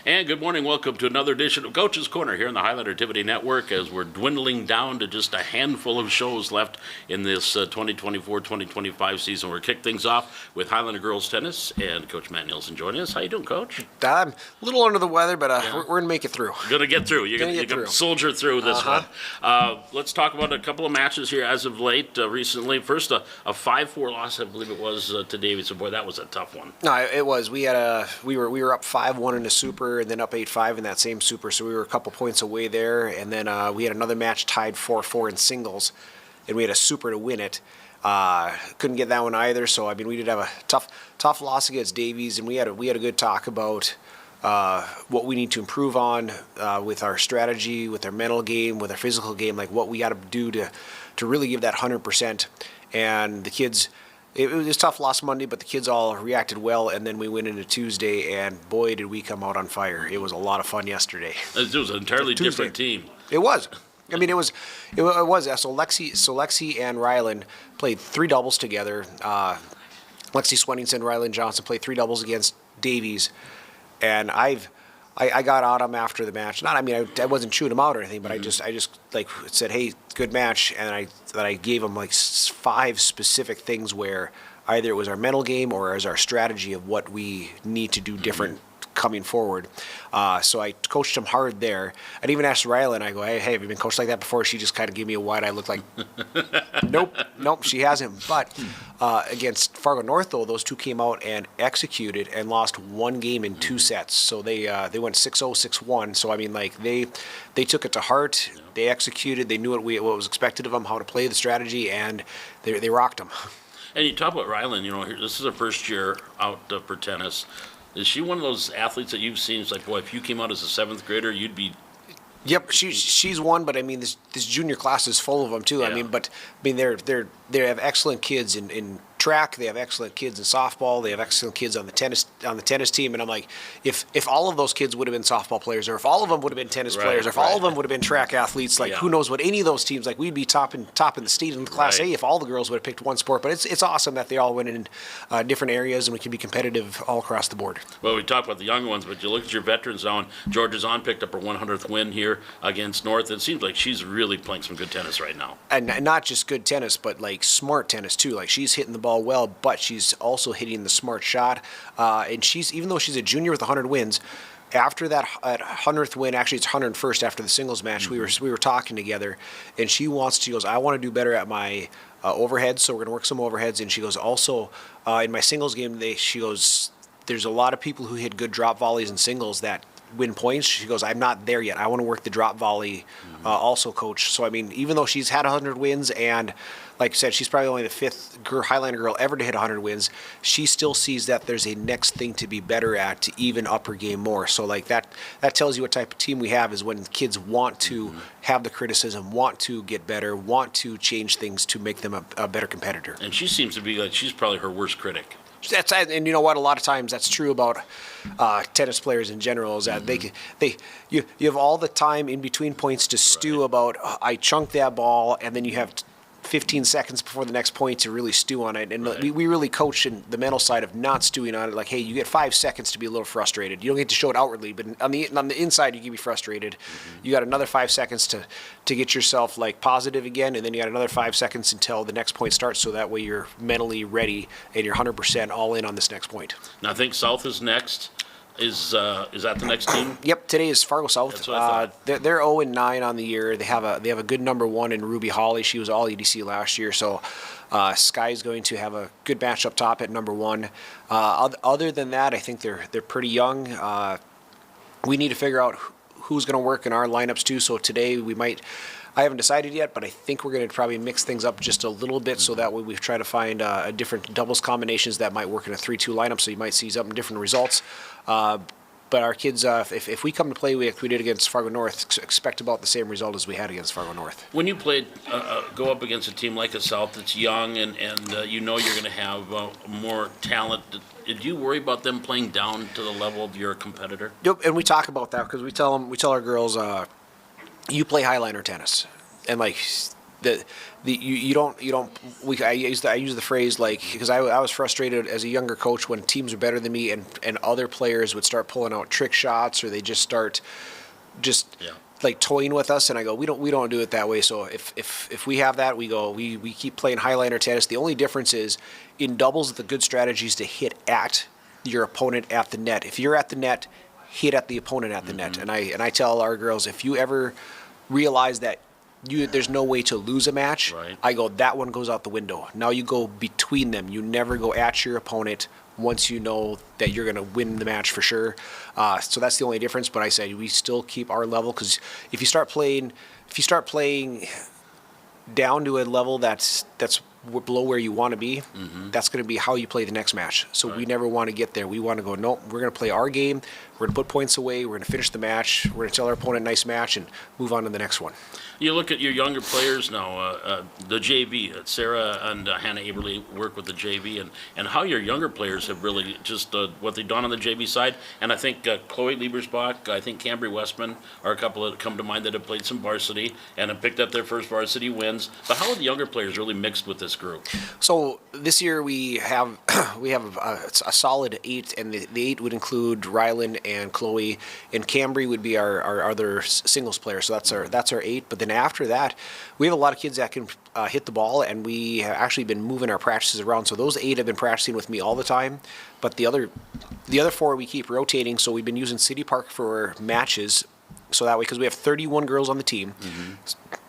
And good morning. Welcome to another edition of Coach's Corner here on the Highlander Activity Network as we're dwindling down to just a handful of shows left in this 2024-2025 season. We'll kick things off with Highlander Girls Tennis and Coach Matt Nielsen joining us. How you doing, Coach? I'm a little under the weather, but we're going to make it through. Going to get through. You're going to soldier through this one. Let's talk about a couple of matches here as of late, recently. First, a 5-4 loss, I believe it was, to Davies. Boy, that was a tough one. No, it was. We were up 5-1 in the Super, and then up 8-5 in that same Super, so we were a couple points away there. And then we had another match tied 4-4 in singles, and we had a Super to win it. Couldn't get that one either. So I mean, we did have a tough loss against Davies, and we had a good talk about what we need to improve on with our strategy, with our mental game, with our physical game, like what we got to do to really give that 100%. And the kids. It was a tough loss Monday, but the kids all reacted well, and then we went into Tuesday, and boy, did we come out on fire. It was a lot of fun yesterday. It was an entirely different team. It was. I mean, it was. So Lexi and Ryland played 3 doubles together. Lexi Swenningson and Ryland Johnson played 3 doubles against Davies, and I got on them after the match. I wasn't chewing them out or anything, but I just like said, hey, good match, and I gave them like 5 specific things where either it was our mental game or as our strategy of what we need to do different coming forward. So I coached them hard there. I'd even asked Ryland, I go, hey, have you been coached like that before? She just kind of gave me a wide eye look like, nope, she hasn't. But against Fargo North, though, those two came out and executed and lost 1 game in 2 sets. So they went 6-0, 6-1. So, I mean, like, they took it to heart. They executed. They knew what was expected of them, how to play the strategy, and they rocked them. And you talk about Ryland, this is her first year out for tennis. Is she one of those athletes that you've seen? It's like, boy, if you came out as a 7th grader, you'd be. Yep, she's one, but I mean, this junior class is full of them too. Yeah. They have excellent kids in track. They have excellent kids in softball. They have excellent kids on the tennis team. And I'm like, if all of those kids would have been softball players, or if all of them would have been tennis players, or if all of them would have been track athletes, like who knows what any of those teams, like we'd be top in the state in Class A if all the girls would have picked one sport. But it's awesome that they all went in different areas and we can be competitive all across the board. Well, we talked about the young ones, but you look at your veterans now, and Georgia Zahn picked up her 100th win here against North. It seems like she's really playing some good tennis right now. And not just good tennis, but like smart tennis too. Like she's hitting the ball well, but she's also hitting the smart shot. And even though she's a junior with 100 wins, after that 100th win, actually it's 101st after the singles match, we were talking together, and she goes, I want to do better at my overheads, so we're going to work some overheads. And she goes, also in my singles game, she goes, there's a lot of people who hit good drop volleys in singles that win points. She goes, I'm not there yet. I want to work the drop volley also, coach. So, I mean, even though she's had 100 wins, and like I said, she's probably only the 5th Highlander girl ever to hit 100 wins, she still sees that there's a next thing to be better at to even up her game more. So, like, that tells you what type of team we have, is when kids want to have the criticism, want to get better, want to change things to make them a better competitor. And she seems to be like she's probably her worst critic. And you know what? A lot of times that's true about tennis players in general. Is that you have all the time in between points to stew about. I chunked that ball, and then you have 15 seconds before the next point to really stew on it. And we really coach in the mental side of not stewing on it. Like, hey, you get 5 seconds to be a little frustrated. You don't get to show it outwardly, but on the inside, you can be frustrated. You got another 5 seconds to get yourself like positive again, and then you got another 5 seconds until the next point starts. So that way you're mentally ready and you're 100% all in on this next point. Now I think South is next. Is that the next team? Yep, today is Fargo South. That's what I thought. They're 0-9 on the year. They have a good number 1 in Ruby Holly. She was all EDC last year, so Sky's going to have a good match up top at number 1. Other than that, I think they're pretty young. We need to figure out who's going to work in our lineups too. So today I haven't decided yet, but I think we're going to probably mix things up just a little bit, so that way we try to find different doubles combinations that might work in a 3-2 lineup, so you might see some different results. But our kids, if we come to play like we did against Fargo North, expect about the same result as we had against Fargo North. When you go up against a team like a South that's young and you know you're going to have more talent, did you worry about them playing down to the level of your competitor? Yep, and we talk about that because we tell our girls, you play Highlander tennis, and like I use the phrase like, because I was frustrated as a younger coach when teams were better than me and other players would start pulling out trick shots or they just start Yeah. like toying with us, and I go, we don't do it that way. So if we have that, we keep playing highliner tennis. The only difference is in doubles, the good strategy is to hit at your opponent at the net. If you're at the net, hit at the opponent at the net. And I tell our girls, if you ever realize that there's no way to lose a match, Right. I go, that one goes out the window. Now you go between them. You never go at your opponent once you know that you're going to win the match for sure. So that's the only difference. But I say we still keep our level, because if you start playing down to a level that's below where you want to be, that's going to be how you play the next match. So we Right. never want to get there. We want to go, no, we're going to play our game. We're going to put points away. We're going to finish the match. We're going to tell our opponent nice match and move on to the next one. You look at your younger players now, the JV. Sarah and Hannah Aberly work with the JV, and how your younger players have really just what they've done on the JV side. And I think Chloe Liebersbach, I think Cambry Westman are a couple that come to mind that have played some varsity and have picked up their first varsity wins. But how are the younger players really mixed with this group? So this year we have a solid 8, and the 8 would include Rylan and Chloe, and Cambry would be our other singles player. So that's our 8. But then after that, we have a lot of kids that can hit the ball, and we have actually been moving our practices around. So those 8 have been practicing with me all the time, but the other 4 we keep rotating. So we've been using City Park for matches, so that way, because we have 31 girls on the team.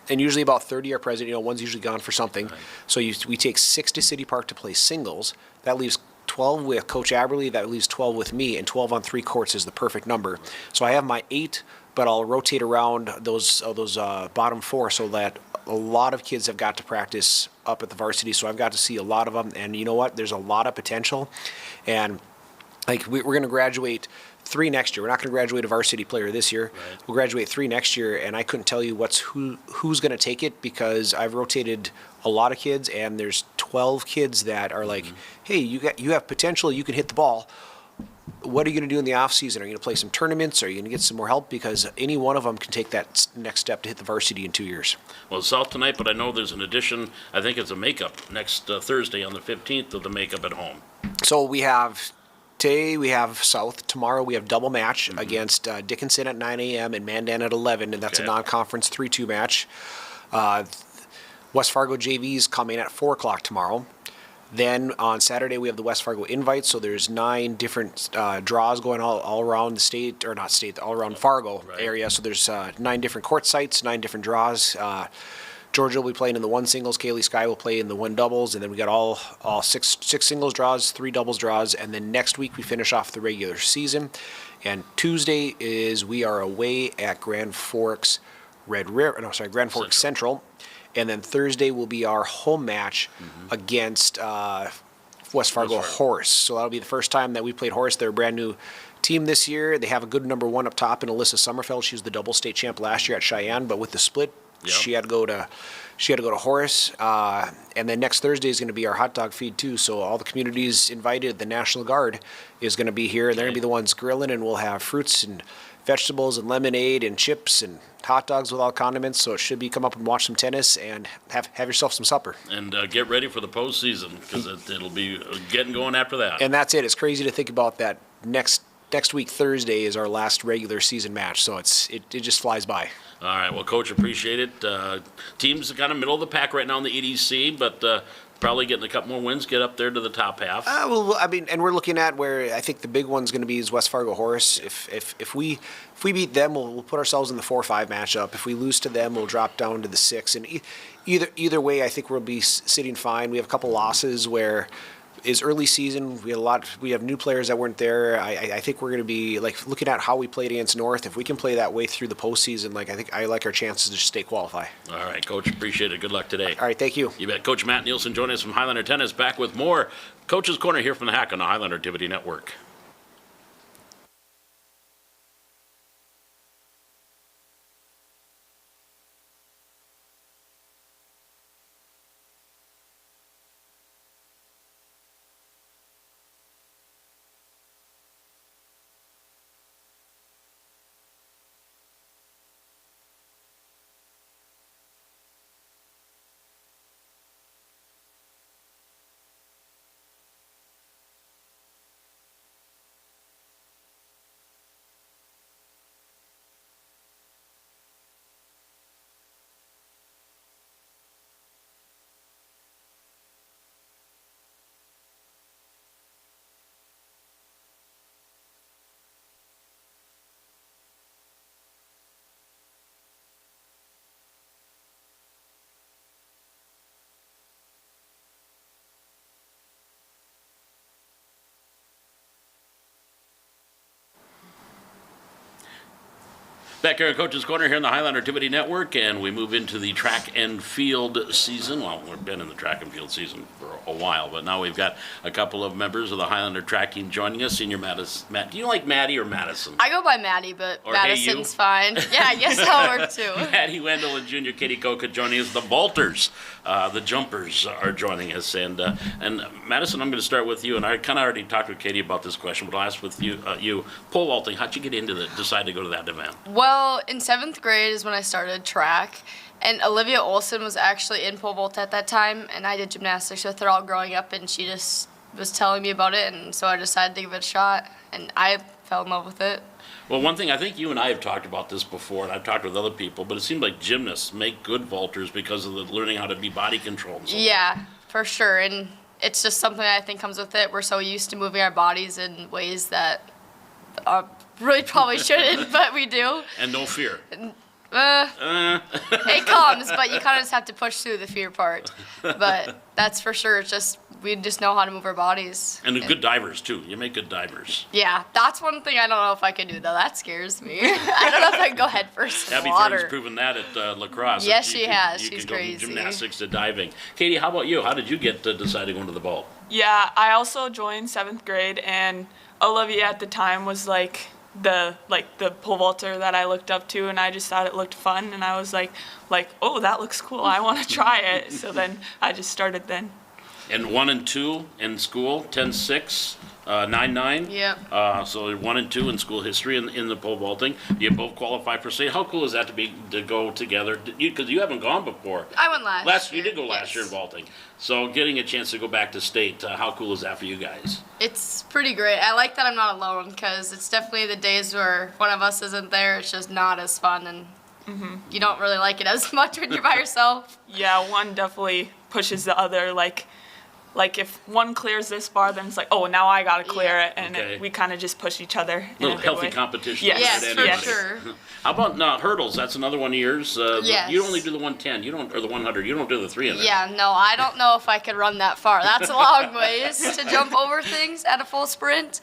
And usually about 30 are present. One's usually gone for something. Right. So we take 6 to City Park to play singles. That leaves 12 with Coach Aberly. That leaves 12 with me, and 12 on 3 courts is the perfect number. So I have my 8, but I'll rotate around those bottom 4 so that a lot of kids have got to practice up at the varsity. So I've got to see a lot of them. And you know what? There's a lot of potential. And like we're going to graduate 3 next year. We're not going to graduate a varsity player this year. Right. We'll graduate 3 next year, and I couldn't tell you who's going to take it, because I've rotated a lot of kids, and there's 12 kids that are like, hey, you have potential. You can hit the ball. What are you going to do in the off season? Are you going to play some tournaments? Are you going to get some more help? Because any one of them can take that next step to hit the varsity in 2 years. Well, it's South tonight, but I know there's an addition. I think it's a makeup next Thursday on the 15th of the makeup at home. So we have today we have South. Tomorrow we have double match against Dickinson at 9 a.m. and Mandan at 11, and that's Okay. a non-conference 3-2 match. West Fargo JVs coming at 4 o'clock tomorrow. Then on Saturday we have the West Fargo Invite, so there's 9 different draws going all around the state, or not state, all around Fargo Right. area. So there's 9 different court sites, 9 different draws. Georgia will be playing in the 1 singles. Kaylee Sky will play in the 1 doubles, and then we got all six singles draws, 3 doubles draws, and then next week we finish off the regular season. And Tuesday is we are away at Grand Forks Grand Forks Central. And then Thursday will be our home match against West Fargo Horse. So that'll be the first time that we played Horse. They're a brand new team this year. They have a good number 1 up top in Alyssa Sommerfeld. She was the double state champ last year at Cheyenne, but with the split, Yep. she had to go to Horace. And then next Thursday is going to be our hot dog feed too. So all the communities invited. The National Guard is going to be here. They're going to be the ones grilling, and we'll have fruits and vegetables and lemonade and chips and hot dogs with all condiments. So it should be come up and watch some tennis and have yourself some supper. And get ready for the postseason, because it'll be getting going after that. And that's it. It's crazy to think about that. Next week Thursday is our last regular season match. So it just flies by. All right, well, Coach, appreciate it. Team's kind of middle of the pack right now in the EDC, but probably getting a couple more wins, get up there to the top half. Well, I mean, and we're looking at where I think the big one's going to be is West Fargo Horse. If we beat them, we'll put ourselves in the 4-5 matchup. If we lose to them, we'll drop down to the 6. And either way, I think we'll be sitting fine. We have a couple losses where is early season. We have new players that weren't there. I think we're going to be like looking at how we played against North. If we can play that way through the postseason, I think I like our chances to stay qualify. All right, Coach, appreciate it. Good luck today. All right, thank you. You bet. Coach Matt Nielsen joining us from Highlander Tennis, back with more Coach's Corner here from the Hack on the Highlander Activity Network. Back here at Coach's Corner here in the Highlander Activity Network, and we move into the track and field season. Well, we've been in the track and field season for a while, but now we've got a couple of members of the Highlander track team joining us. Senior Matt, do you like Maddie or Madison? I go by Maddie, but Or Madison's hey, fine. Yeah, I guess that'll work too. Maddie Wendell and Junior Katie Coca joining us. The Vaulters, the Jumpers are joining us. And Madison, I'm going to start with you. And I kind of already talked with Katie about this question, but I'll ask with you. Pole vaulting, how'd you get into decide to go to that event? Well, in 7th grade is when I started track, and Olivia Olson was actually in pole vault at that time, and I did gymnastics with her all growing up, and she just was telling me about it, and so I decided to give it a shot, and I fell in love with it. Well, one thing, I think you and I have talked about this before, and I've talked with other people, but it seems like gymnasts make good vaulters because of the learning how to be body controlled. And so Yeah, for sure, and it's just something I think comes with it. We're so used to moving our bodies in ways that really probably shouldn't, but we do. And no fear. It comes, but you kind of just have to push through the fear part. But that's for sure. It's just we just know how to move our bodies. And good divers, too. You make good divers. Yeah, that's one thing I don't know if I can do, though. That scares me. I don't know if I can go head first in Abby the water. Fern's proven that at lacrosse. Yes, that she has. You She's can go crazy. from gymnastics to diving. Katie, how about you? How did you get decided to go into the vault? Yeah, I also joined 7th grade, and Olivia at the time was like the pole vaulter that I looked up to, and I just thought it looked fun, and I was like, oh, that looks cool. I want to try it. So then I just started then. And 1 and 2 in school, 10-6, 9-9. Yep. So 1 and 2 in school history in the pole vaulting. You both qualify for state. How cool is that to go together? Because you haven't gone before. I went last year. You did go last year in vaulting. So getting a chance to go back to state, how cool is that for you guys? It's pretty great. I like that I'm not alone, because it's definitely the days where one of us isn't there. It's just not as fun, and you don't really like it as much when you're by yourself. Yeah, one definitely pushes the other. Like if one clears this bar, then it's like, oh, now I gotta clear it, and Okay. we kind of just push each other. A little healthy competition. Yes, there, for anybody. sure. How about hurdles? That's another one of yours. Yes. You only do the 110. You don't, or the 100. You don't do the 300. Yeah, no, I don't know if I could run that far. That's a long ways to jump over things at a full sprint.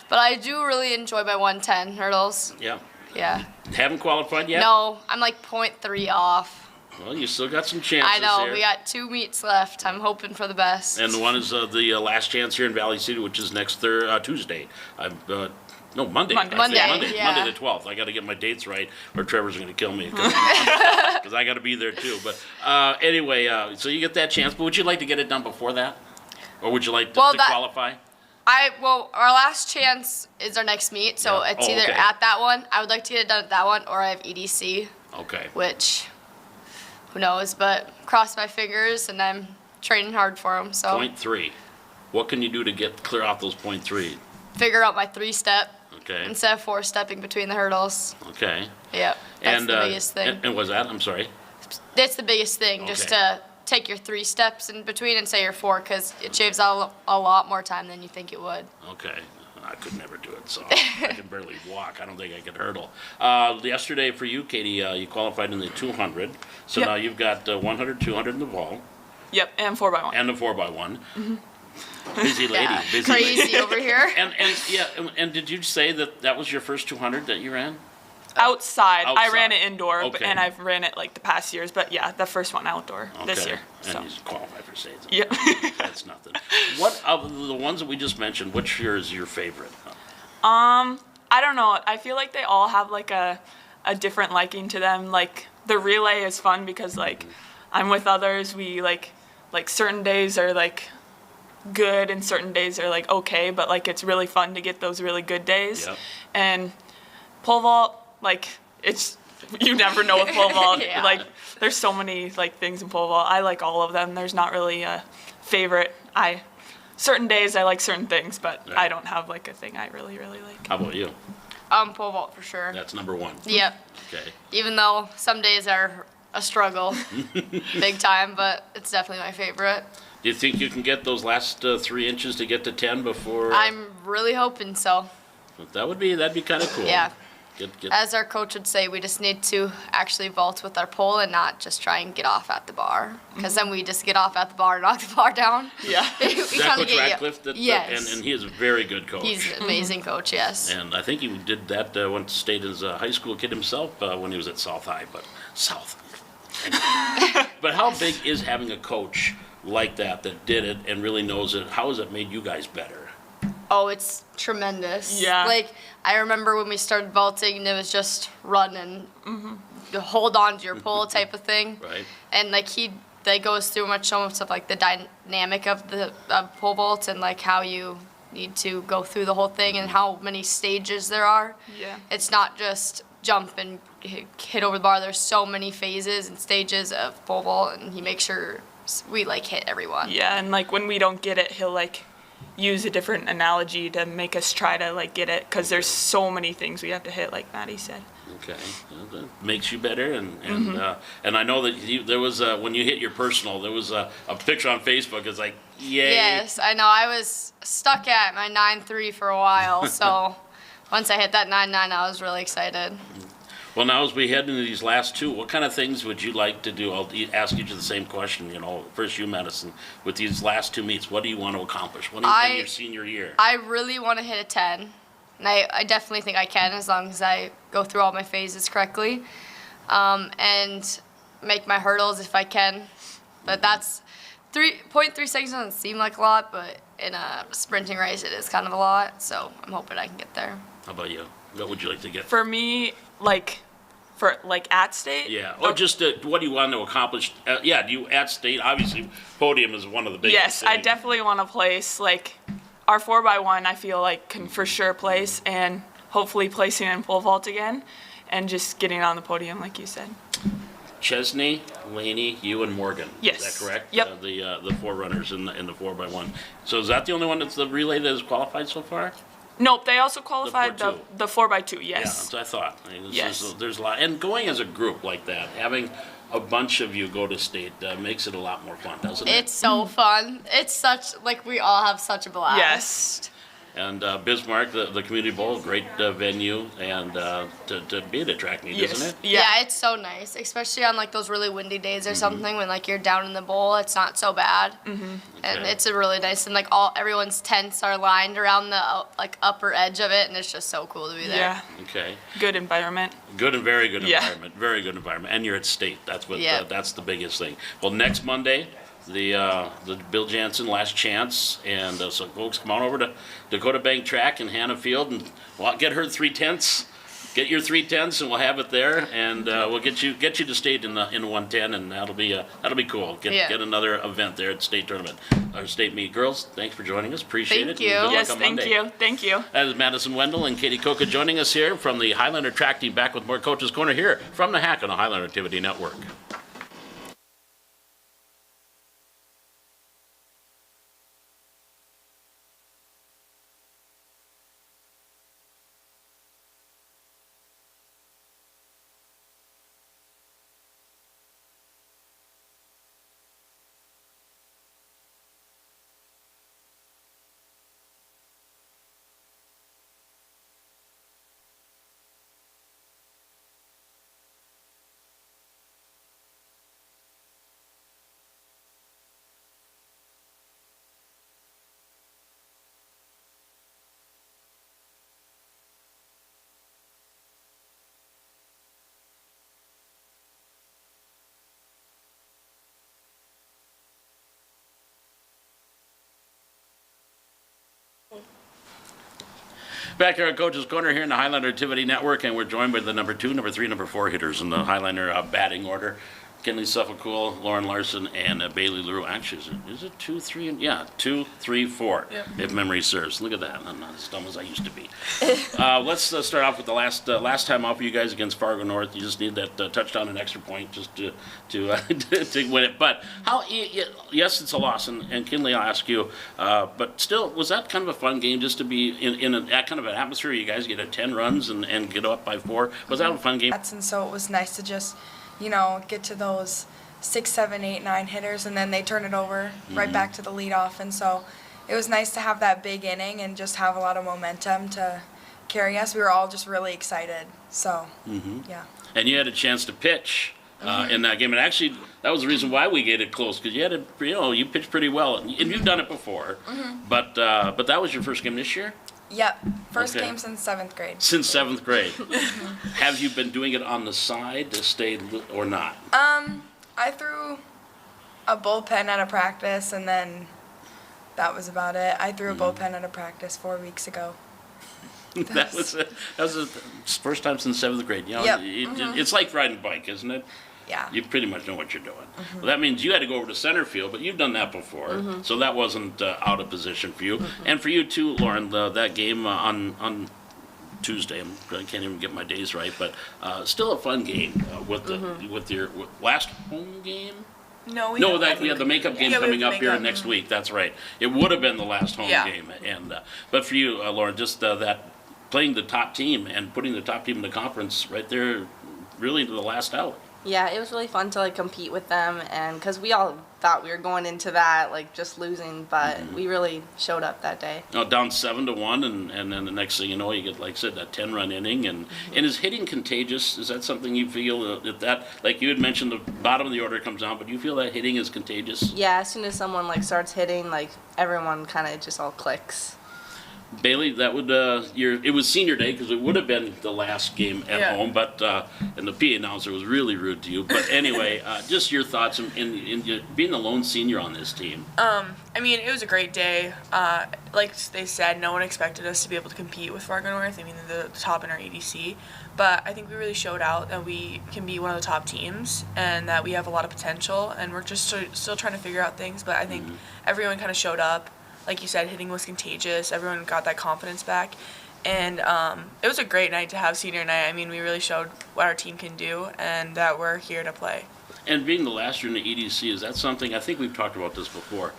But I do really enjoy my 110 hurdles. Yeah. Yeah. Haven't qualified yet? No, I'm like 0.3 off. Well, you still got some chances I know, here. we got 2 meets left. I'm hoping for the best. And one is the last chance here in Valley City, which is next Tuesday. No, Monday. Monday. Monday, yeah. Monday the 12th. I got to get my dates right, or Trevor's going to kill me because I got to be there too. But anyway, so you get that chance. But would you like to get it done before that, or would you like to qualify? Well, our last chance is our next meet, so Yeah. it's Oh, either okay. at that one. I would like to get it done at that one, or I have EDC, Okay. which who knows? But cross my fingers, and I'm training hard for them. So 0.3. What can you do to clear off those 0.3? figure out my 3-step Okay. instead of 4-stepping between the hurdles. Okay. Yep, that's And the biggest thing. And was that? I'm sorry. That's the biggest thing, just Okay. to take your 3 steps in between and say your 4, because it shaves out a lot more time than you think it would. Okay. I could never do it, so I can barely walk. I don't think I could hurdle. Yesterday for you, Katie, you qualified in the 200. So Yep. now you've got 100, 200 in the vault, Yep, and 4x1. and the 4x1. Busy lady, Yeah, busy crazy lady. over here. And did you say that was your first 200 that you ran? Outside. I Outside. ran it indoor, Okay. and I've ran it like the past years. But yeah, the first one outdoor this Okay. year. And So you qualified for states. yeah. That's nothing. What of the ones that we just mentioned, which year is your favorite? I don't know. I feel like they all have like a different liking to them. Like the relay is fun because like I'm with others. We like certain days are like good and certain days are like okay, but like it's really fun to get those really good days. Yep. And pole vault, like it's you never know with pole vault. Yeah. Like there's so many like things in pole vault. I like all of them. There's not really a favorite. Certain days I like certain things, but Yeah. I don't have like a thing I really like. How about you? Pole vault for sure. That's number one. Yep. Okay. Even though some days are a struggle, big time, but it's definitely my favorite. Do you think you can get those last 3 inches to get to 10 before? I'm really hoping so. That'd be kind of cool. Yeah. Get As our coach would say, we just need to actually vault with our pole and not just try and get off at the bar. Because then we just get off at the bar and knock the bar down. Yeah. we Is that kinda Coach get Ratcliffe? Yes. And he is a very good coach. He's an amazing coach, yes. And I think he did that, went to state as a high school kid himself when he was at South High, but South. But how big is having a coach like that did it and really knows it? How has it made you guys better? Oh, it's tremendous. Yeah. Like, I remember when we started vaulting, and it was just run and hold on to your pole type of thing. Right. And, like, he goes through so much of, like, the dynamic of the pole vault and, like, how you need to go through the whole thing and how many stages there are. Yeah. It's not just jump and hit over the bar. There's so many phases and stages of pole vault, and he makes sure we, like, hit everyone. Yeah, and like when we don't get it, he'll like use a different analogy to make us try to like get it, because there's so many things we have to hit, like Maddie said. Okay, well, that makes you better, and I know that there was when you hit your personal, there was a picture on Facebook. It's like, yay! Yes, I know. I was stuck at my 9.3 for a while, so once I hit that 9.9, I was really excited. Well, now as we head into these last two, what kind of things would you like to do? I'll ask each of the same question. First you, Madison, with these last two meets, what do you want to accomplish? What do you think in your senior year? I really want to hit a 10, and I definitely think I can as long as I go through all my phases correctly, and make my hurdles if I can. But that's 3.3 seconds doesn't seem like a lot, but in a sprinting race it is kind of a lot. So I'm hoping I can get there. How about you? What would you like to get? For me, for at state. Yeah, or just what do you want to accomplish? Do you at state? Obviously, podium is one of the biggest. Yes, I definitely want to place like our 4x1. I feel like can for sure place, and hopefully placing in pole vault again, and just getting on the podium like you said. Chesney, Laney, you, and Morgan. Yes. Is that correct? Yep. The four runners in the 4x1. So is that the only one that's the relay that has qualified so far? Nope, they also qualified The the 4x2. Yeah, Yes. that's what I thought. Yes. There's a lot, and going as a group like that, having a bunch of you go to state makes it a lot more fun, doesn't it? It's so fun. It's such, like, we all have such a blast. Yes. And Bismarck, the community bowl, great venue, and to be at a track meet, Yes. isn't it? Yeah, it's so nice, especially on like those really windy days or something when like you're down in the bowl. It's not so bad, and Okay. it's a really nice and like everyone's tents are lined around the like upper edge of it, and it's just so cool to be there. Yeah. Okay. Good environment. Good and very good Yeah. environment. Very good environment. And you're at state. That's what. Yeah. That's the biggest thing. Well, next Monday, the Bill Jansen Last Chance, and so folks come on over to Dakota Bank Track in Hannah Field and get her 3/10. Get your 3/10, and we'll have it there, and we'll get you to state in the 110, and that'll be cool. Get another event there at state tournament or state meet. Girls, thanks for joining us. Appreciate Thank it. you. And good Yes, luck on thank Monday. you. Thank you. That is Madison Wendell and Katie Coca joining us here from the Highlander Track Team, back with more Coach's Corner here from the Hack on the Highlander Activity Network. Back here at Coach's Corner here in the Highlander Activity Network, and we're joined by the number 2, number 3, number 4 hitters in the Highlander batting order. Kinley Suffolcool, Lauren Larson, and Bailey LaRue. Actually, is it 2, 3, and 2, 3, 4, if memory serves. Look at that. I'm not as dumb as I used to be. Let's start off with the last time out for you guys against Fargo North. You just need that touchdown and extra point just to win it. But yes, it's a loss, and Kinley, I'll ask you, but still, was that kind of a fun game just to be in that kind of an atmosphere? You guys get 10 runs and get up by 4. Was that a fun game? And so it was nice to just, get to those 6, 7, 8, 9 hitters, and then they turn it over right back to the leadoff. And so it was nice to have that big inning and just have a lot of momentum to carry us. We were all just really excited. So, yeah. And you had a chance to pitch in that game, and actually that was the reason why we get it close, because you pitched pretty well, and you've done it before. But that was your first game this year. Yep. First Okay. game since 7th grade. Since 7th grade. Have you been doing it on the side to stay or not? I threw a bullpen at a practice, and then that was about it. I threw a bullpen at a practice 4 weeks ago. That was the first time since 7th grade. You know, Yep. It's like riding a bike, isn't it? Yeah. You pretty much know what you're doing. Well, that means you had to go over to center field, but you've done that before, so that wasn't out of position for you. And for you too, Lauren, that game on Tuesday, I can't even get my days right, but still a fun game with your last home game. No, we No, have the makeup game Yeah, we coming have up here makeup. next week. That's right. It would have been the last home Yeah. game, and but for you, Lauren, just that playing the top team and putting the top team in the conference right there, really to the last out. Yeah, it was really fun to like compete with them, and because we all thought we were going into that like just losing, but we really showed up that day. Down 7-1, and then the next thing you know, you get, like I said, that 10-run inning, and is hitting contagious? Is that something you feel that like you had mentioned, the bottom of the order comes down, but do you feel that hitting is contagious? Yeah, as soon as someone like starts hitting, like everyone kind of just all clicks. Bailey, that would it was senior day because it would have been the last game at Yeah. home, but and the PA announcer was really rude to you. But anyway, just your thoughts in being the lone senior on this team. I mean, it was a great day. Like they said, no one expected us to be able to compete with Fargo North. I mean, they're the top in our EDC. But I think we really showed out that we can be one of the top teams and that we have a lot of potential. And we're just still trying to figure out things. But I think everyone kind of showed up. Like you said, hitting was contagious. Everyone got that confidence back. And it was a great night to have senior night. I mean, we really showed what our team can do and that we're here to play. And being the last year in the EDC, is that something, I think we've talked about this before,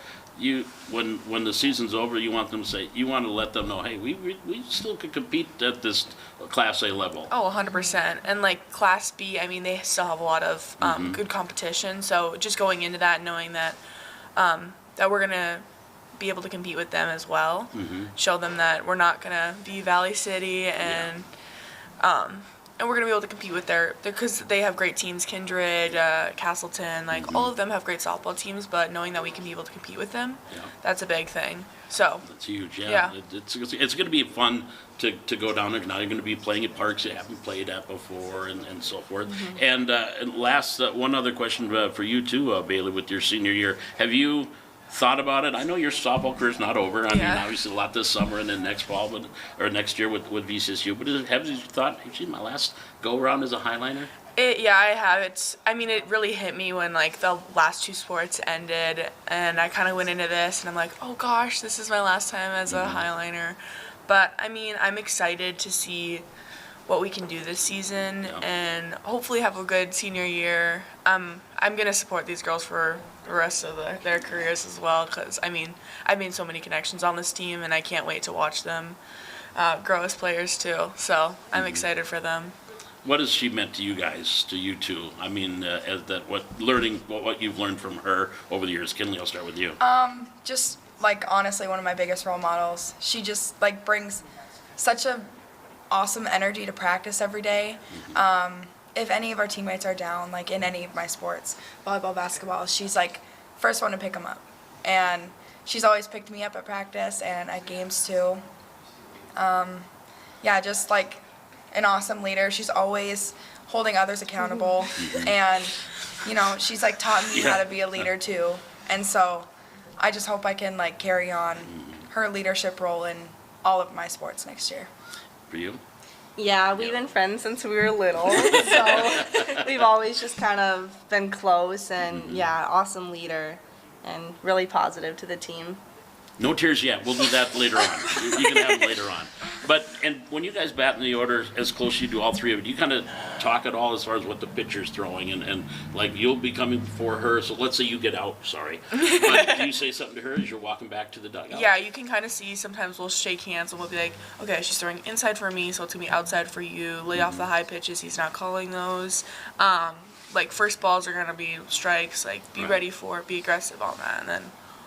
when the season's over, you want to let them know, hey, we still could compete at this Class A level. Oh, 100%. And like Class B, I mean, they still have a lot of good competition. So just going into that, knowing that that we're going to be able to compete with them as well, show them that we're not going to be Valley City and we're going to be able to compete with because they have great teams, Kindred, Castleton, like all of them have great softball teams, but knowing that we can be able to compete with them, that's a big thing. So That's huge, Yeah. It's going to be fun to go down there. Now you're going to be playing at parks you haven't played at before and so forth. And last, one other question for you too, Bailey, with your senior year. Have you thought about it? I know your softball career's not over. I mean, obviously a lot this summer and then next fall, or next year with VCSU. But have you thought, hey, my last go around as a Highliner? Yeah, I have. It really hit me when like the last two sports ended, and I kind of went into this, and I'm like, oh gosh, this is my last time as a Highliner. But I mean, I'm excited to see what we can do this season, and hopefully have a good senior year. I'm gonna support these girls for the rest of their careers as well, because I mean, I've made so many connections on this team, and I can't wait to watch them grow as players too. So I'm excited for them. What has she meant to you guys, to you two? I mean, what you've learned from her over the years. Kinley, I'll start with you. Just like honestly one of my biggest role models. She just like brings such a awesome energy to practice every day. If any of our teammates are down, like in any of my sports, volleyball, basketball, she's like first one to pick them up. And she's always picked me up at practice and at games too. Yeah, just like an awesome leader. She's always holding others accountable. And, you know, she's like taught me how to be a leader too. And so I just hope I can like carry on her leadership role in all of my sports next year. For you? Yeah, we've been friends since we were little, so we've always just kind of been close, and yeah, awesome leader and really positive to the team. No tears yet. We'll do that later on. You can have them later on. But, and when you guys bat in the order as close as you do, all three of you, do you kind of talk at all as far as what the pitcher's throwing? And like, you'll be coming before her, so let's say you get out, sorry. But do you say something to her as you're walking back to the dugout? Yeah, you can kind of see. Sometimes we'll shake hands and we'll be like, okay, she's throwing inside for me, so it's going to be outside for you. Lay off the high pitches. He's not calling those. Like, first balls are going to be strikes. Like, be ready for it. Be aggressive on that. And then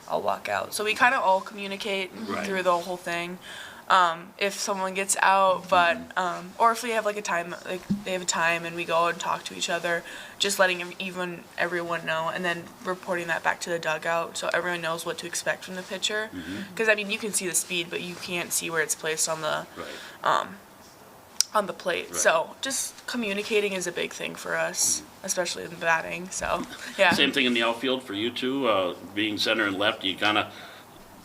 I'll walk out. So we kind of all communicate through the whole thing. if someone gets out, but or if we have like a time, like they have a time and we go and talk to each other, just letting everyone know, and then reporting that back to the dugout so everyone knows what to expect from the pitcher. Because I mean, you can see the speed, but you can't see where it's placed on the on the plate. Right. So just communicating is a big thing for us, especially in batting. So yeah. Same thing in the outfield for you two, being center and left. You kind of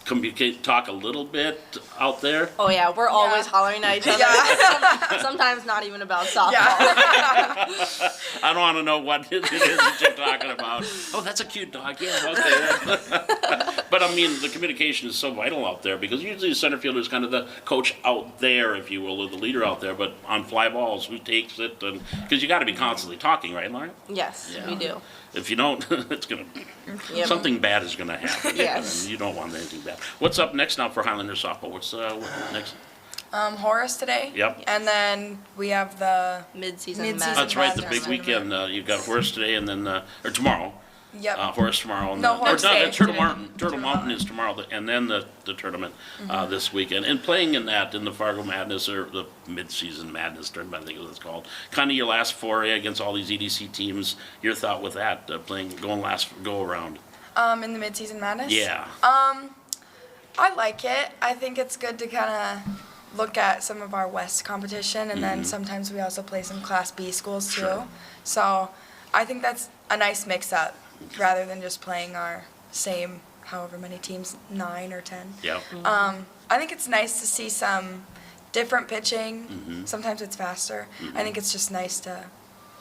communicate, talk a little bit out there. Oh yeah, we're always hollering at each other. Sometimes not even about softball. I don't want to know what it is that you're talking about. Oh, that's a cute dog. Yeah, okay. But I mean, the communication is so vital out there because usually the center fielder is kind of the coach out there, if you will, or the leader out there. But on fly balls, who takes it? And because you got to be constantly talking, right, Lauren? Yes, Yeah. we do. If you don't, it's gonna Yep. something bad is gonna happen. Yes. And you don't want anything bad. What's up next now for Highlander softball? What's next? Horace today. Yep. And then we have the Mid-season. Mid-season. That's right, the Madness. big weekend. You've got Horace today, and then or tomorrow. yep. Horace tomorrow. And No, or Horace no, today. Turtle Today. Mountain. Turtle Mountain is tomorrow, and then the tournament this weekend. And playing in the Fargo Madness or the Mid-Season Madness tournament, I think it's called. Kind of your last foray against all these EDC teams. Your thought with that, going last go around? In the mid-season madness. Yeah. I like it. I think it's good to kind of look at some of our West competition, and then sometimes we also play some Class B schools too. Sure. So I think that's a nice mix-up rather than just playing our same however many teams, 9 or 10. Yeah. I think it's nice to see some different pitching. Sometimes it's faster. I think it's just nice to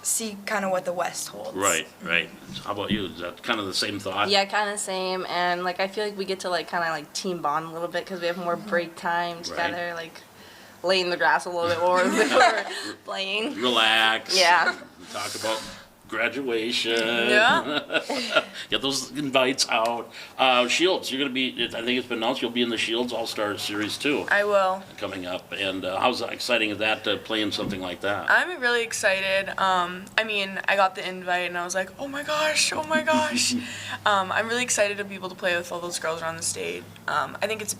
see kind of what the West holds. Right. How about you? Is that kind of the same thought? Yeah, kind of same, and like I feel like we get to like kind of like team bond a little bit because we have more break time together, like laying the grass a little bit more before playing. Relax. Yeah. Talk about graduation. Yeah. Get those invites out. Shields, you're going to be, I think it's been announced, you'll be in the Shields All-Star Series too, I will. coming up. And how's exciting is that to play in something like that? I'm really excited. I mean, I got the invite and I was like, oh my gosh. I'm really excited to be able to play with all those girls around the state. I think it's a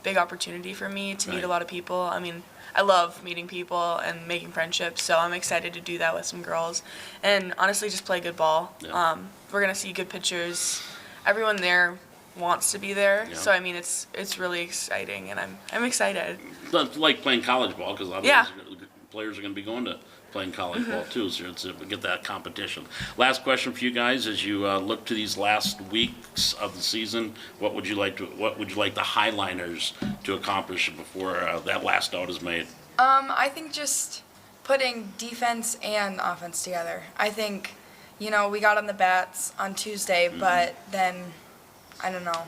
big opportunity for me to Right. meet a lot of people. I mean, I love meeting people and making friendships, so I'm excited to do that with some girls. And honestly, just play good ball. Yeah. We're going to see good pitchers. Everyone there wants to be there, Yeah. so I mean, it's really exciting, and I'm excited. It's like playing college ball because a lot of Yeah. those players are going to be going to playing college ball too, so it's get that competition. Last question for you guys: as you look to these last weeks of the season, what would you like the Highliners to accomplish before that last out is made? I think just putting defense and offense together. I think, we got on the bats on Tuesday, but then, I don't know,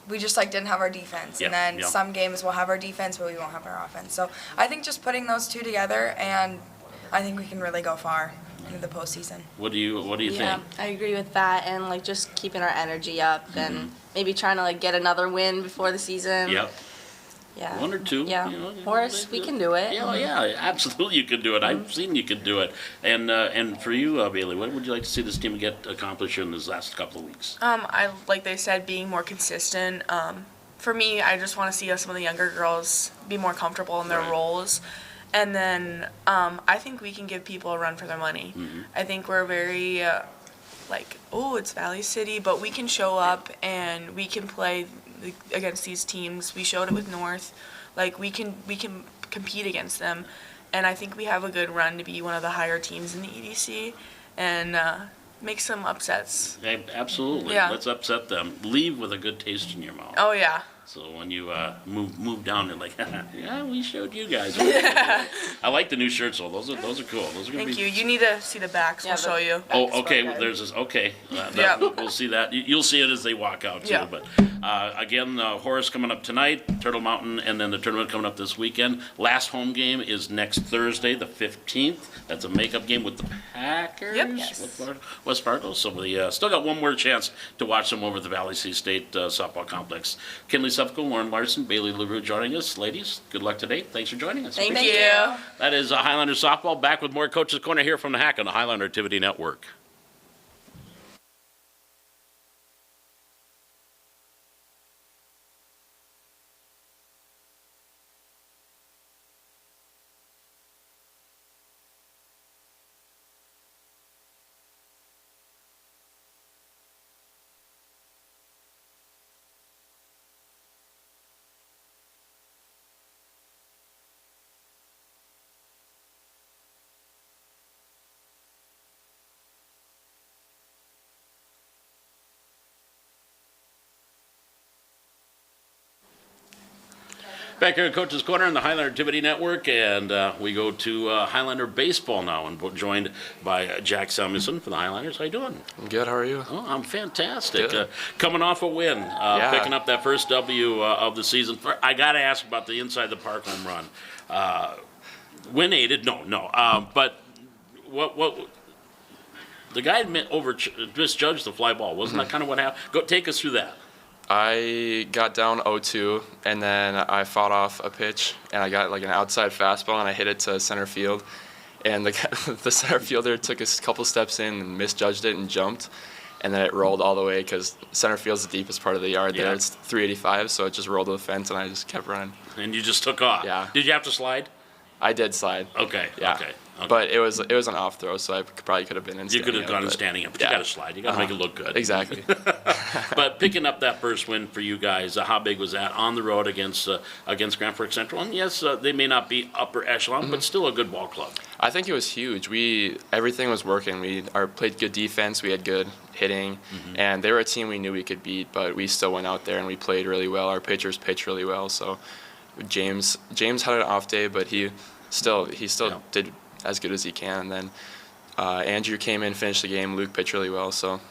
we just didn't have our defense. Yeah, And then yeah. some games we'll have our defense, but we won't have our offense. So I think just putting those two together, and I think we can really go far into the postseason. What do you Yeah, think? I agree with that, and like just keeping our energy up and maybe trying to like get another win before the season. Yep. Yeah. One or two. Yeah. You Horace, we can do it. Yeah, absolutely, you can do it. I've seen you can do it. And for you, Bailey, what would you like to see this team get accomplished in this last couple of weeks? Like they said, being more consistent. For me, I just want to see some of the younger girls be more comfortable in their Right. roles. And then I think we can give people a run for their money. I think we're very it's Valley City, but we can show up and we can play against these teams. We showed it with North. We can compete against them, and I think we have a good run to be one of the higher teams in the EDC and make some upsets. Absolutely. Yeah. Let's upset them. Leave with a good taste in your mouth. Oh yeah. So when you move down, they're like, yeah, we showed you guys. I like the new shirts though. Those are cool. Those are gonna Thank be. you. You need to see the backs. Yeah, We'll show you. Oh, okay. Well, There's this. Okay, Yeah. we'll see that. You'll see it as they walk out too. Yeah. But again, Horace coming up tonight, Turtle Mountain, and then the tournament coming up this weekend. Last home game is next Thursday, the 15th. That's a makeup game with the Packers. Yep. Yes. With West Fargo. So we still got one more chance to watch them over at the Valley C State softball complex. Kinley Suffolk, Lauren Larson, Bailey LaRue joining us. Ladies, good luck today. Thanks for joining us. Thank Thank you. you. That is Highlander softball. Back with more Coach's Corner here from the Hack on the Highlander Activity Network. Back here at Coach's Corner on the Highlander Activity Network, and we go to Highlander baseball now, and we're joined by Jack Samuelson from the Highlanders. How you doing? I'm good. How are you? Oh, I'm fantastic. Good. Coming off a win, picking up that first W of the season. I got to ask about the inside the park home run. Win aided? No. But what? The guy misjudged the fly ball. Wasn't that kind of what happened? Take us through that. I got down 0-2, and then I fought off a pitch, and I got like an outside fastball, and I hit it to center field. And the center fielder took a couple steps in and misjudged it and jumped, and then it rolled all the way because center field's the deepest part of the yard there. It's 385, so it just rolled to the fence, and I just kept running. And you just took off. Yeah. Did you have to slide? I did slide. Okay. Yeah. Okay. But it was an off throw, so I probably could have been in. You could have gone in standing up, but you got to slide. You got to make it look good. Exactly. But picking up that first win for you guys, how big was that on the road against Grand Forks Central? And yes, they may not be upper echelon, but still a good ball club. I think it was huge. Everything was working. We played good defense. We had good hitting, and they were a team we knew we could beat. But we still went out there and we played really well. Our pitchers pitched really well. So James had an off day, but he still did as good as he can. And then Andrew came in, finished the game. Luke pitched really well. So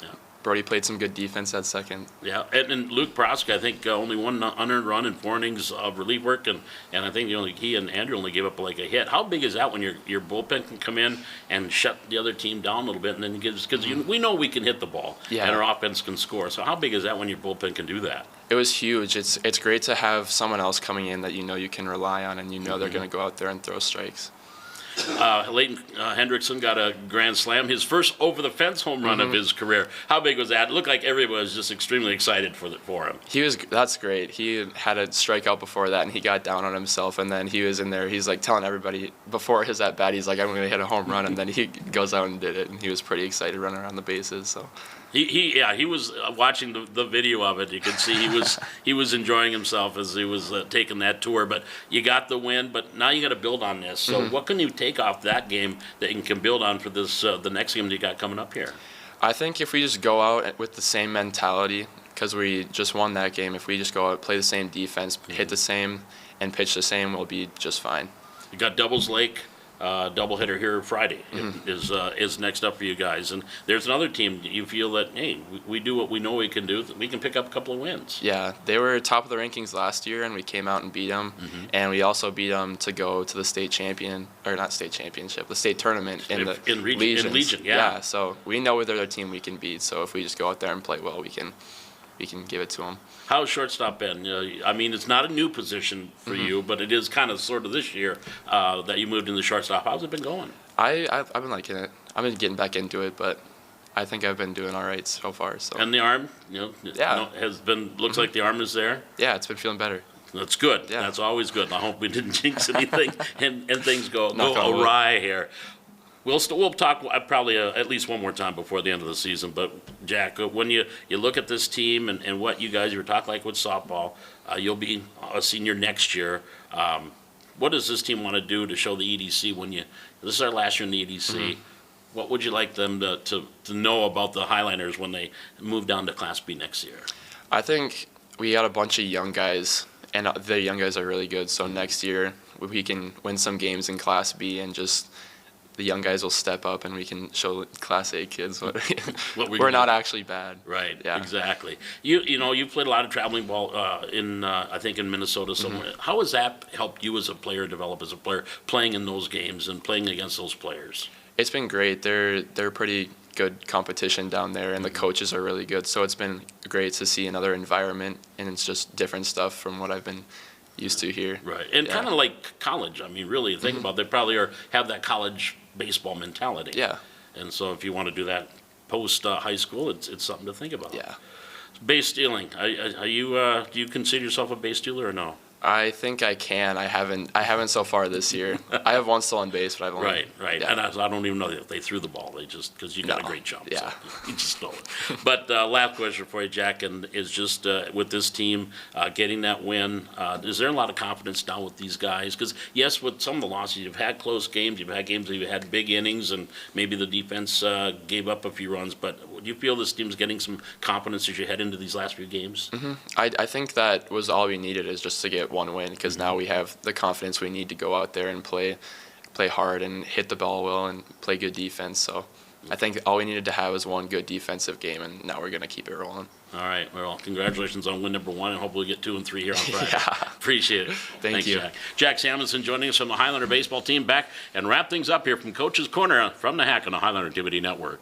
Brody played some good defense at second. Yeah, and Luke Proska, I think only one unearned run in 4 innings of relief work, and I think he and Andrew only gave up like a hit. How big is that when your bullpen can come in and shut the other team down a little bit, and then because we know we can hit the ball, and our offense can score. So how big is that when your bullpen can do that? It was huge. It's great to have someone else coming in that you can rely on, and they're going to go out there and throw strikes. Leighton Hendrickson got a grand slam, his first over-the-fence home run of his career. How big was that? It looked like everyone was just extremely excited for him. That's great. He had a strikeout before that, and he got down on himself, and then he was in there. He's like telling everybody before his at-bat, he's like, I'm going to hit a home run, and then he goes out and did it, and he was pretty excited running around the bases. So. He was watching the video of it. You could see he was enjoying himself as he was taking that tour. But you got the win, but now you got to build on this. So what can you take off that game that you can build on for this the next game that you got coming up here? I think if we just go out with the same mentality, because we just won that game, if we just go out, play the same defense, hit the same, and pitch the same, we'll be just fine. You got Doubles Lake. Doubleheader here Friday is next up for you guys, and there's another team that you feel that we do what we know we can do. We can pick up a couple of wins. Yeah, they were top of the rankings last year, and we came out and beat them, and we also beat them to go to the state the state tournament in Legion. Yeah, so we know they're a team we can beat. So if we just go out there and play well, we can give it to them. How's shortstop been? I mean, it's not a new position for you, but it is kind of sort of this year that you moved into shortstop. How's it been going? I've been liking it. I've been getting back into it, but I think I've been doing all right so far. So. And the arm, has been. Looks like the arm is there. Yeah, it's been feeling better. That's good. Yeah. That's always good. I hope we didn't jinx anything and things go awry here. We'll talk probably at least one more time before the end of the season. But Jack, when you look at this team and what you guys were talking like with softball, you'll be a senior next year. What does this team want to do to show the EDC this is our last year in the EDC? What would you like them to know about the Highlanders when they move down to Class B next year? I think we got a bunch of young guys, and the young guys are really good. So next year we can win some games in Class B and just. The young guys will step up, and we can show Class A kids what we're not actually bad. Right. Yeah. Exactly. You played a lot of traveling ball I think in Minnesota somewhere. How has that helped you as a player develop as a player playing in those games and playing against those players? It's been great. They're pretty good competition down there, and the coaches are really good. So it's been great to see another environment, and it's just different stuff from what I've been used to here. Right. And kind of like college. I mean, really think about it, they probably have that college baseball mentality. Yeah. And so if you want to do that post high school, it's something to think about. Yeah. Base stealing. Are you do you consider yourself a base stealer or no? I think I can. I haven't so far this year. I have one still on base, but I've only. Right. Yeah. And I don't even know if they threw the ball. They just because you got a great jump. Yeah. So you just stole it. But last question for you, Jack, and is just with this team getting that win. Is there a lot of confidence now with these guys? Because yes, with some of the losses, you've had close games. You've had games where you've had big innings, and maybe the defense gave up a few runs. But do you feel this team's getting some confidence as you head into these last few games? I think that was all we needed, is just to get get one win, because now we have the confidence we need to go out there and play hard and hit the ball well and play good defense. So I think all we needed to have was one good defensive game, and now we're going to keep it rolling. All right. Well, congratulations on win number 1, and hopefully we get 2 and 3 here on Friday. Yeah. Appreciate it. Thank you. Jack. Jack Samuelson joining us from the Highlander baseball team. Back and wrap things up here from Coach's Corner from the Hack on the Highlander Activity Network.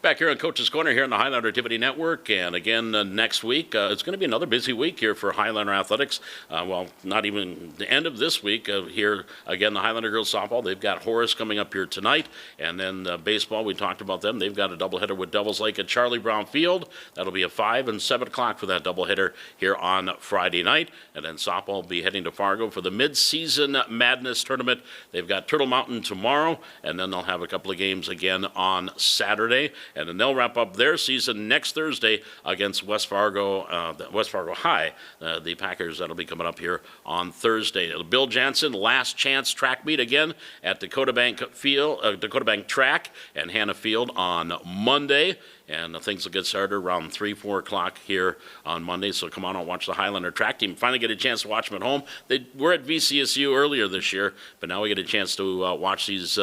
Back here on Coach's Corner here on the Highlander Activity Network, and again next week, it's going to be another busy week here for Highlander Athletics. Well, not even the end of this week here. Again, the Highlander girls softball, they've got Horace coming up here tonight, and then baseball, we talked about them. They've got a doubleheader with Devils Lake at Charlie Brown Field. That'll be at 5 and 7 o'clock for that doubleheader here on Friday night, and then softball will be heading to Fargo for the Mid-Season Madness Tournament. They've got Turtle Mountain tomorrow, and then they'll have a couple of games again on Saturday. And then they'll wrap up their season next Thursday against West Fargo High. The Packers, that'll be coming up here on Thursday. Bill Jansen, last chance track meet again at Dakota Bank Track and Hannah Field on Monday. And things will get started around 3, 4 o'clock here on Monday. So come on and watch the Highlander track team. Finally get a chance to watch them at home. They were at VCSU earlier this year, but now we get a chance to watch these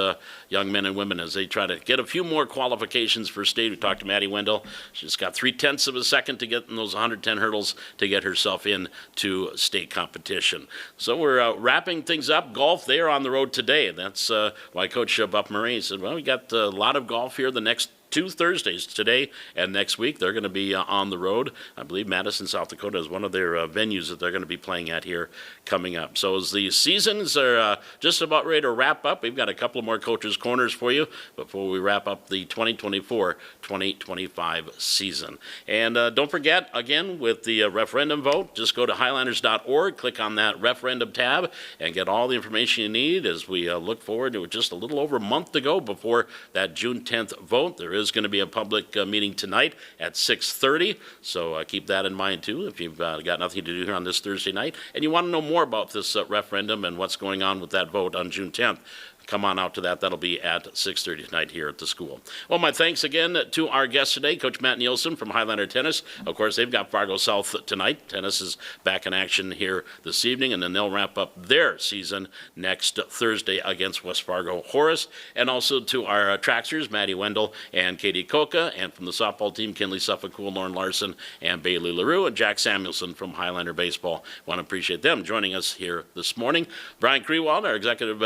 young men and women as they try to get a few more qualifications for state. We talked to Maddie Wendell. She's got 0.3 of a second to get in those 110 hurdles to get herself into state competition. So we're wrapping things up. Golf, they are on the road today. That's why Coach Buck Murray said, well, we got a lot of golf here the next 2 Thursdays, today and next week. They're going to be on the road. I believe Madison, South Dakota is one of their venues that they're going to be playing at here coming up. So as the seasons are just about ready to wrap up, we've got a couple of more Coaches' Corners for you before we wrap up the 2024-2025 season. And don't forget, again, with the referendum vote, just go to Highlanders.org, click on that referendum tab, and get all the information you need as we look forward to just a little over a month to go before that June 10th vote. There is going to be a public meeting tonight at 6:30, so keep that in mind too if you've got nothing to do here on this Thursday night and you want to know more about this referendum and what's going on with that vote on June 10th. Come on out to that. That'll be at 6:30 tonight here at the school. Well, my thanks again to our guest today, Coach Matt Nielsen from Highlander Tennis. Of course, they've got Fargo South tonight. Tennis is back in action here this evening, and then they'll wrap up their season next Thursday against West Fargo Horace. And also to our tracksters, Maddie Wendell and Katie Koka, and from the softball team, Kinley Suffolk-Cool, Lauren Larson, and Bailey LaRue, and Jack Samuelson from Highlander Baseball. Want to appreciate them joining us here this morning. Brian Krewald, our executive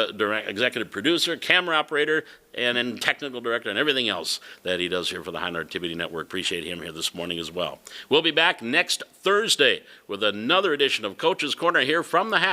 producer, camera operator, and then technical director and everything else that he does here for the Highlander Activity Network. Appreciate him here this morning as well. We'll be back next Thursday with another edition of Coach's Corner here from the Hack.